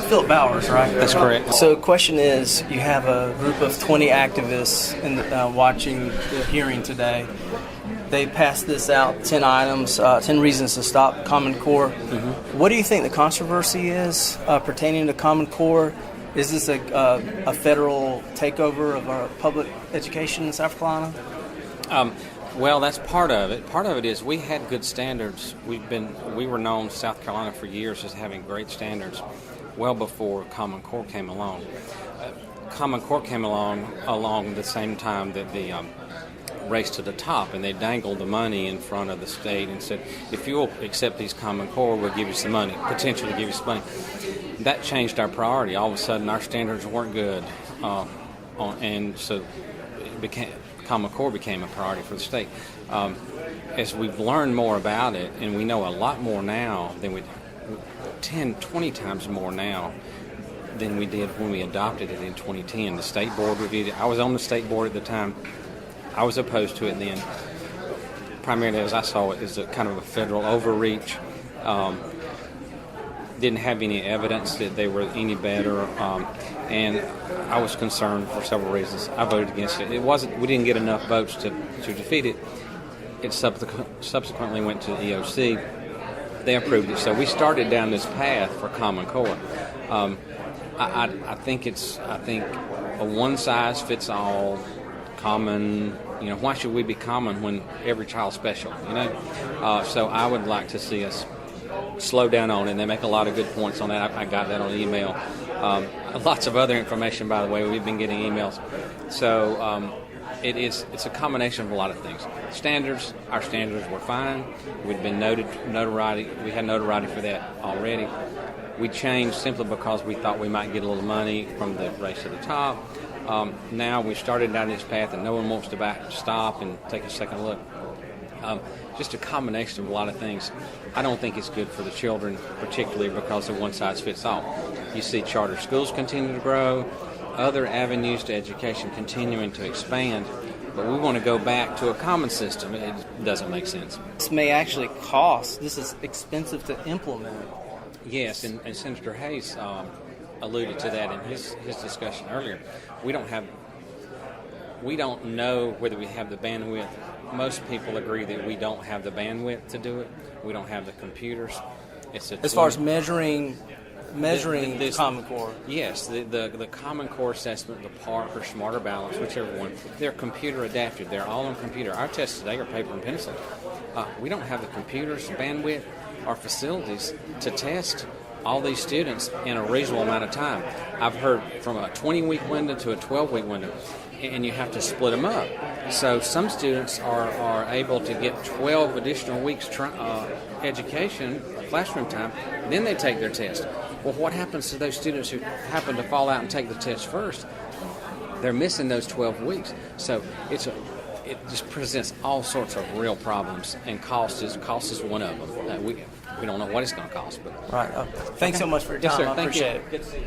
Phillip Bowers, right? That's correct. So the question is, you have a group of 20 activists watching the hearing today. They passed this out, 10 items, 10 reasons to stop Common Core. Mm-hmm. What do you think the controversy is pertaining to Common Core? Is this a federal takeover of our public education in South Carolina? Well, that's part of it. Part of it is we had good standards. We were known, South Carolina, for years as having great standards, well before Common Core came along. Common Core came along the same time that the race to the top, and they dangled the money in front of the state and said, if you'll accept these Common Core, we'll give you some money, potentially give you some money. That changed our priority. All of a sudden, our standards weren't good, and so Common Core became a priority for the state. As we've learned more about it, and we know a lot more now than 20 times more now than we did when we adopted it in 2010. The state board reviewed it. I was on the state board at the time. I was opposed to it then, primarily as I saw it as a kind of a federal overreach. Didn't have any evidence that they were any better, and I was concerned for several reasons. I voted against it. We didn't get enough votes to defeat it. It subsequently went to the EOC. They approved it, so we started down this path for Common Core. I think a one size fits all. Common, why should we be common when every child's special, So I would like to see us slow down on it, and they make a lot of good points on that. I got that on email. Lots of other information, by the way, we've been getting emails. So it's a combination of a lot of things. Our standards were fine. We'd been notoriety. We had notoriety for that already. We changed simply because we thought we might get a little money from the race to the top. Now we started down this path and no one wants to stop and take a second look. Just a combination of a lot of things. I don't think it's good for the children, particularly because of one size fits all. You see charter schools continue to grow, other avenues to education continuing to expand, but we want to go back to a common system. It doesn't make sense. This may actually cost. This is expensive to implement. Yes, and Senator Hayes alluded to that in his discussion earlier. We don't know whether we have the bandwidth. Most people agree that we don't have the bandwidth to do it. We don't have the computers. As far as measuring the Common Core. Yes, the Common Core assessment, the PARC or Smarter Balance, whichever one, they're computer adapted. They're all on computer. Our tests today are paper and pencil. We don't have the computers, bandwidth, or facilities to test all these students in a reasonable amount of time. I've heard from a 20-week window to a 12-week window, and you have to split them up. So some students are able to get 12 additional weeks education, classroom time, then they take their test. Well, what happens to those students who happen to fall out and take the test first? They're missing those 12 weeks. So it just presents all sorts of real problems, and cost is one of them. We don't know what it's going to cost. But right. Thanks so much for your time. Yes, sir. I appreciate it. Good to see you.